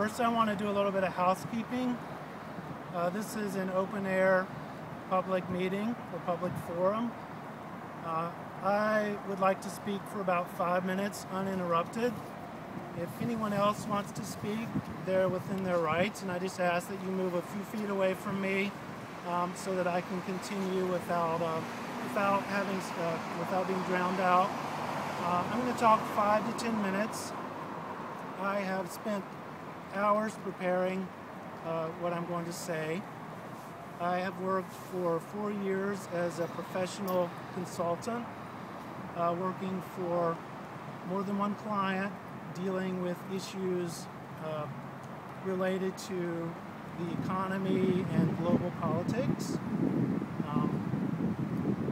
First, I want to do a little bit of housekeeping. This is an open-air public meeting or public forum. I would like to speak for about 5 minutes uninterrupted. If anyone else wants to speak, they're within their rights, and I just ask that you move a few feet away from me so that I can continue without being drowned out. I'm going to talk 5 to 10 minutes. I have spent hours preparing what I'm going to say. I have worked for 4 years as a professional consultant, working for more than one client, dealing with issues related to the economy and global politics.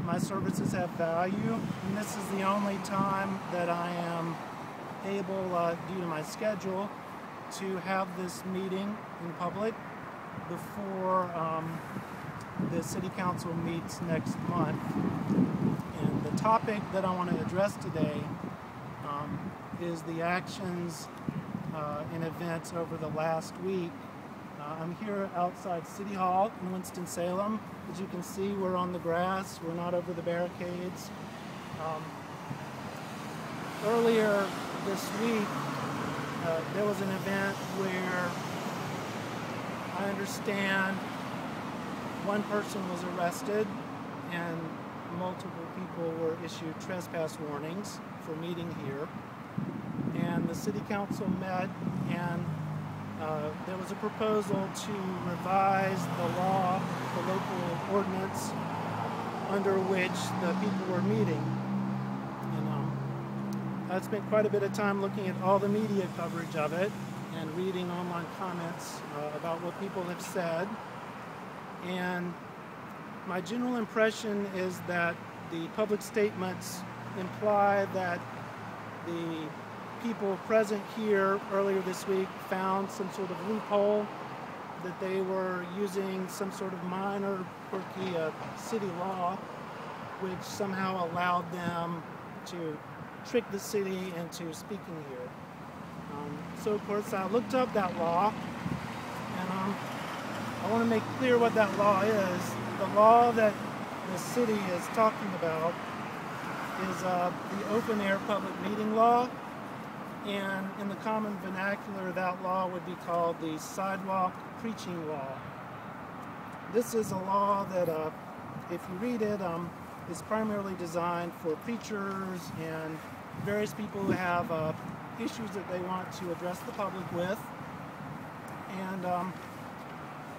My services have value, and this is the only time that I am able, due to my schedule, to have this meeting in public before the City Council meets next month. And the topic that I want to address today is the actions and events over the last week. I'm here outside City Hall in Winston-Salem. As you can see, we're on the grass. We're not over the barricades. Earlier this week, there was an event where I understand one person was arrested and multiple people were issued trespass warnings for meeting here. And the City Council met, and there was a proposal to revise the law, the local ordinance under which the people were meeting. And I spent quite a bit of time looking at all the media coverage of it and reading online comments about what people have said. And my general impression is that the public statements imply that the people present here earlier this week found some sort of loophole, that they were using some sort of minor, quirky city law, which somehow allowed them to trick the city into speaking here. So of course I looked up that law, and I want to make clear what that law is. The law that the city is talking about is the open air public meeting law. And in the common vernacular, that law would be called the sidewalk preaching law. This is a law that, if you read it, is primarily designed for preachers and various people who have issues that they want to address the public with. And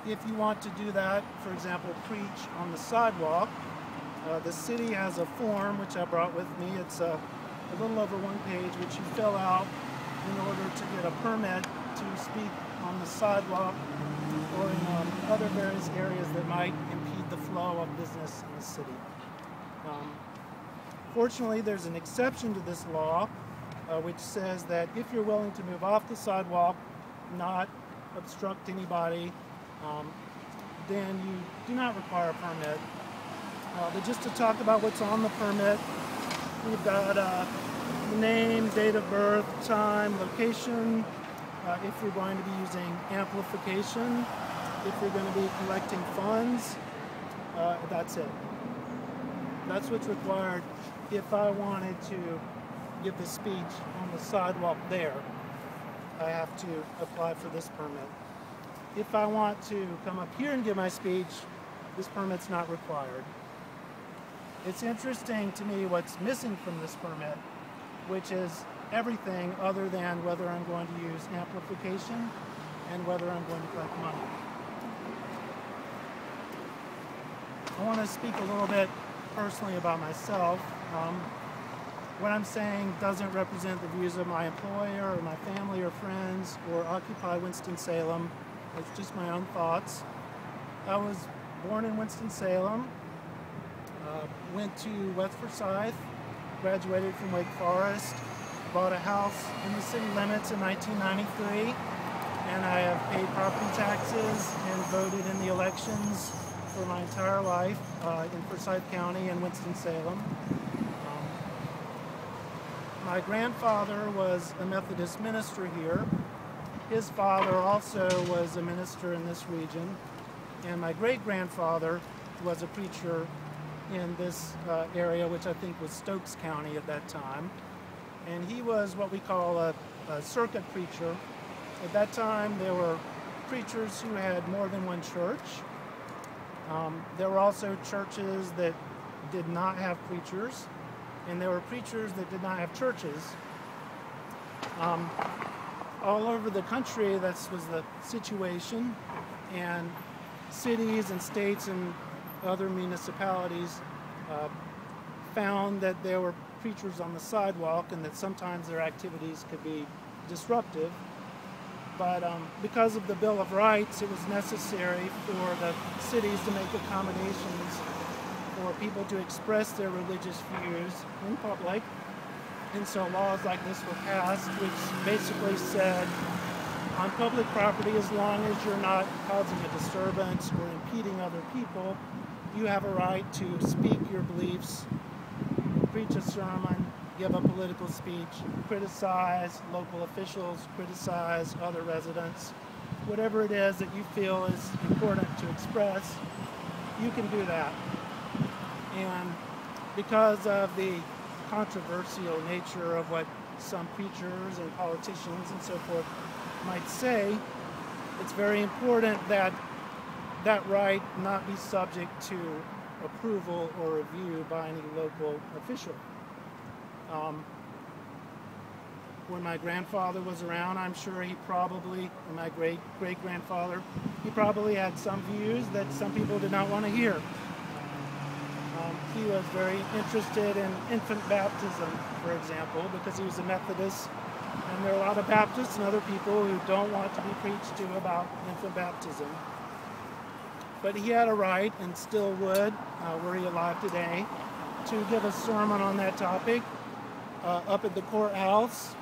if you want to do that, for example, preach on the sidewalk, the city has a form which I brought with me. It's a little over 1 page, which you fill out in order to get a permit to speak on the sidewalk or in other various areas that might impede the flow of business in the city. Fortunately, there's an exception to this law, which says that if you're willing to move off the sidewalk, not obstruct anybody, then you do not require a permit. But just to talk about what's on the permit, we've got the name, date of birth, time, location, if you're going to be using amplification, if you're going to be collecting funds, that's it. That's what's required if I wanted to give the speech on the sidewalk there. I have to apply for this permit. If I want to come up here and give my speech, this permit's not required. It's interesting to me what's missing from this permit, which is everything other than whether I'm going to use amplification and whether I'm going to collect money. I want to speak a little bit personally about myself. What I'm saying doesn't represent the views of my employer or my family or friends or Occupy Winston-Salem. It's just my own thoughts. I was born in Winston-Salem, went to West Forsyth, graduated from Wake Forest, bought a house in the city limits in 1993, and I have paid property taxes and voted in the elections for my entire life in Forsyth County and Winston-Salem. My grandfather was a Methodist minister here, His father also was a minister in this region, and my great-grandfather was a preacher in this area, which I think was Stokes County at that time. And he was what we call a circuit preacher. At that time, there were preachers who had more than one church. There were also churches that did not have preachers, and there were preachers that did not have churches. All over the country, that was the situation, and cities and states and other municipalities found that there were preachers on the sidewalk and that sometimes their activities could be disruptive. But because of the Bill of Rights, it was necessary for the cities to make accommodations for people to express their religious views in public. And so laws like this were passed, which basically said on public property, as long as you're not causing a disturbance or impeding other people, you have a right to speak your beliefs, preach a sermon, give a political speech, criticize local officials, criticize other residents. Whatever it is that you feel is important to express, you can do that. And because of the controversial nature of what some preachers and politicians and so forth might say, it's very important that that right not be subject to approval or review by any local official. When my grandfather was around, I'm sure he probably, and my great-grandfather, he probably had some views that some people did not want to hear. He was very interested in infant baptism, for example, because he was a Methodist, and there are a lot of Baptists and other people who don't want to be preached to about infant baptism. But he had a right, and still would, were he alive today, to give a sermon on that topic up at the courthouse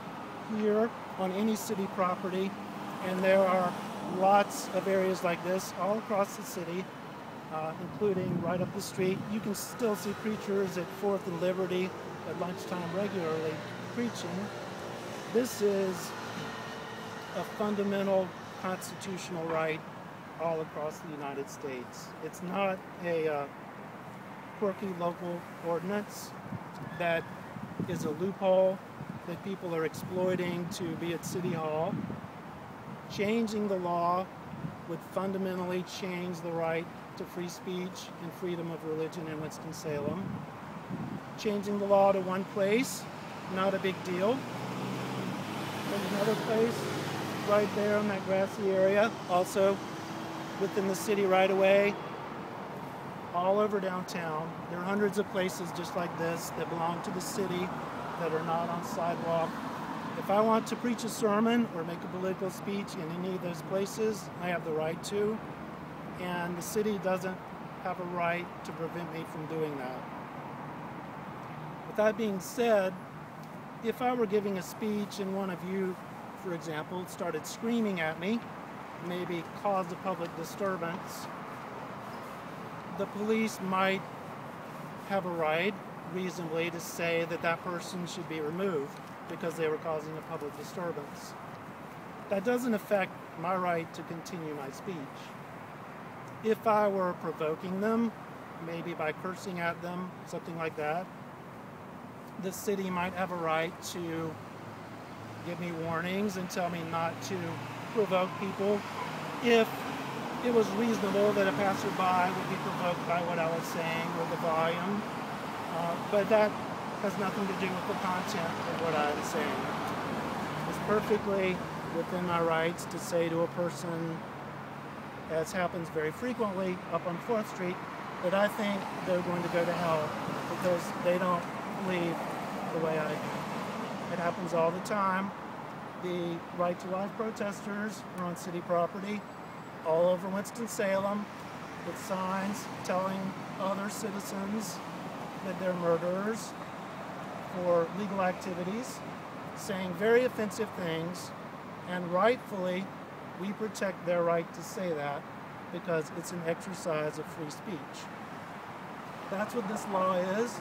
here on any city property. And there are lots of areas like this all across the city, including right up the street. You can still see preachers at 4th and Liberty at lunchtime regularly preaching. This is a fundamental constitutional right all across the United States. It's not a quirky local ordinance that is a loophole that people are exploiting to be at City Hall. Changing the law would fundamentally change the right to free speech and freedom of religion in Winston-Salem. Changing the law to one place, not a big deal. There's another place right there in that grassy area, also within the city right away, all over downtown. There are hundreds of places just like this that belong to the city that are not on sidewalk. If I want to preach a sermon or make a political speech in any of those places, I have the right to, and the city doesn't have a right to prevent me from doing that. With that being said, if I were giving a speech and one of you, for example, started screaming at me, maybe caused a public disturbance, the police might have a right, reasonably, to say that that person should be removed because they were causing a public disturbance. That doesn't affect my right to continue my speech. If I were provoking them, maybe by cursing at them, something like that, the city might have a right to give me warnings and tell me not to provoke people if it was reasonable that a passerby would be provoked by what I was saying or the volume. But that has nothing to do with the content of what I'm saying. It's perfectly within my rights to say to a person, as happens very frequently up on 4th Street, that I think they're going to go to hell because they don't believe the way I do. It happens all the time. The Right to Life protesters are on city property all over Winston-Salem with signs telling other citizens that they're murderers for legal activities, saying very offensive things, and rightfully we protect their right to say that because it's an exercise of free speech. That's what this law is.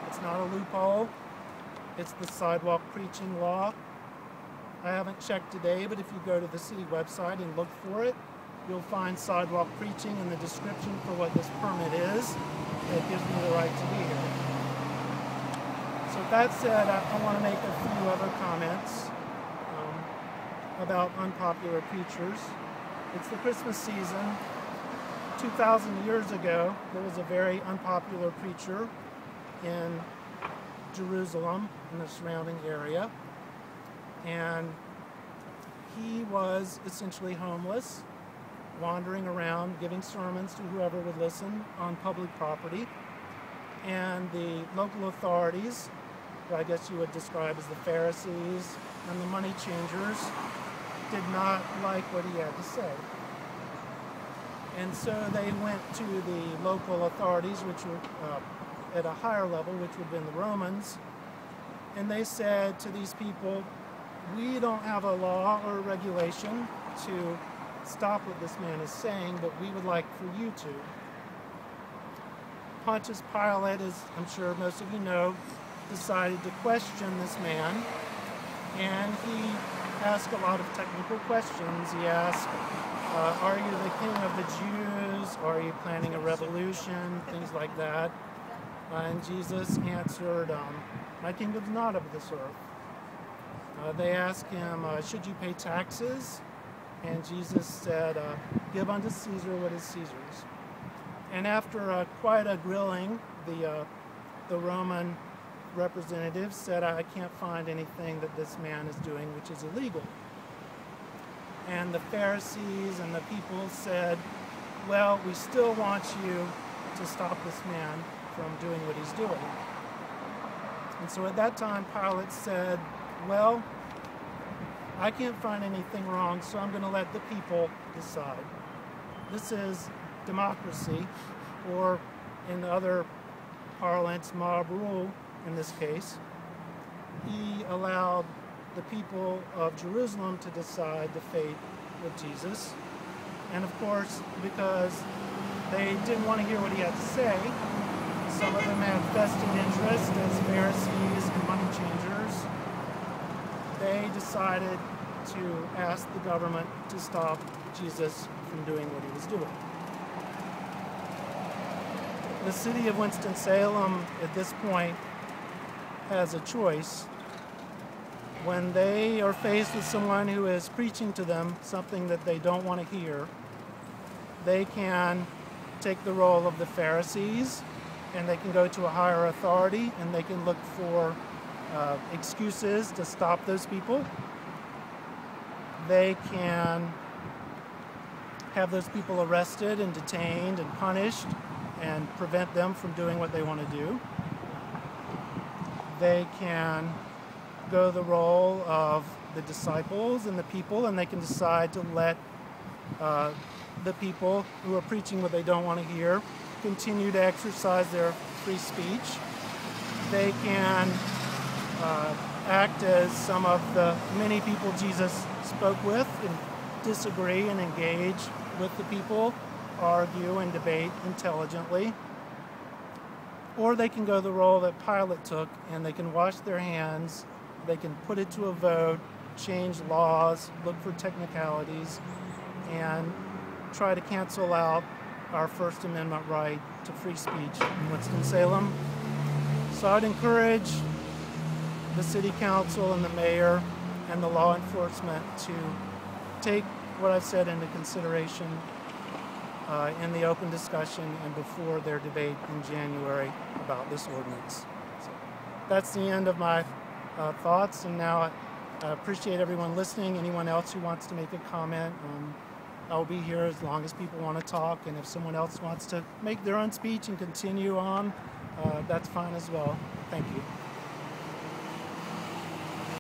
It's not a loophole. It's the sidewalk preaching law. I haven't checked today, but if you go to the city website and look for it, you'll find sidewalk preaching in the description for what this permit is. That gives me the right to be here. So with that said, I want to make a few other comments about unpopular preachers. It's the Christmas season. 2,000 years ago, there was a very unpopular preacher in Jerusalem, in the surrounding area, and he was essentially homeless, wandering around, giving sermons to whoever would listen on public property. And the local authorities, who I guess you would describe as the Pharisees and the money changers, did not like what he had to say. And so they went to the local authorities, which were at a higher level, which would have been the Romans, and they said to these people, we don't have a law or a regulation to stop what this man is saying, but we would like for you to. Pontius Pilate, as I'm sure most of you know, decided to question this man, and he asked a lot of technical questions. He asked, are you the king of the Jews? Are you planning a revolution? Things like that. And Jesus answered, my kingdom's not of this earth. They asked him, should you pay taxes? And Jesus said, give unto Caesar what is Caesar's. And after quite a grilling, the Roman representative said, I can't find anything that this man is doing which is illegal. And the Pharisees and the people said, well, we still want you to stop this man from doing what he's doing. And so at that time, Pilate said, well, I can't find anything wrong, so I'm going to let the people decide. This is democracy, or in other parlance, mob rule in this case. He allowed the people of Jerusalem to decide the fate of Jesus. And of course, because they didn't want to hear what he had to say, some of them had vested interest as Pharisees and money changers. They decided to ask the government to stop Jesus from doing what he was doing. The city of Winston-Salem at this point has a choice. When they are faced with someone who is preaching to them something that they don't want to hear, they can take the role of the Pharisees, and they can go to a higher authority, and they can look for excuses to stop those people. They can have those people arrested and detained and punished and prevent them from doing what they want to do. They can go the role of the disciples and the people, and they can decide to let the people who are preaching what they don't want to hear continue to exercise their free speech. They can act as some of the many people Jesus spoke with and disagree and engage with the people, argue and debate intelligently. Or they can go the role that Pilate took, and they can wash their hands, they can put it to a vote, change laws, look for technicalities, and try to cancel out our First Amendment right to free speech in Winston-Salem. So I'd encourage the City Council and the Mayor and the law enforcement to take what I've said into consideration in the open discussion and before their debate in January about this ordinance. So that's the end of my thoughts, and now I appreciate everyone listening. Anyone else who wants to make a comment, I'll be here as long as people want to talk, and if someone else wants to make their own speech and continue on, that's fine as well. Thank you.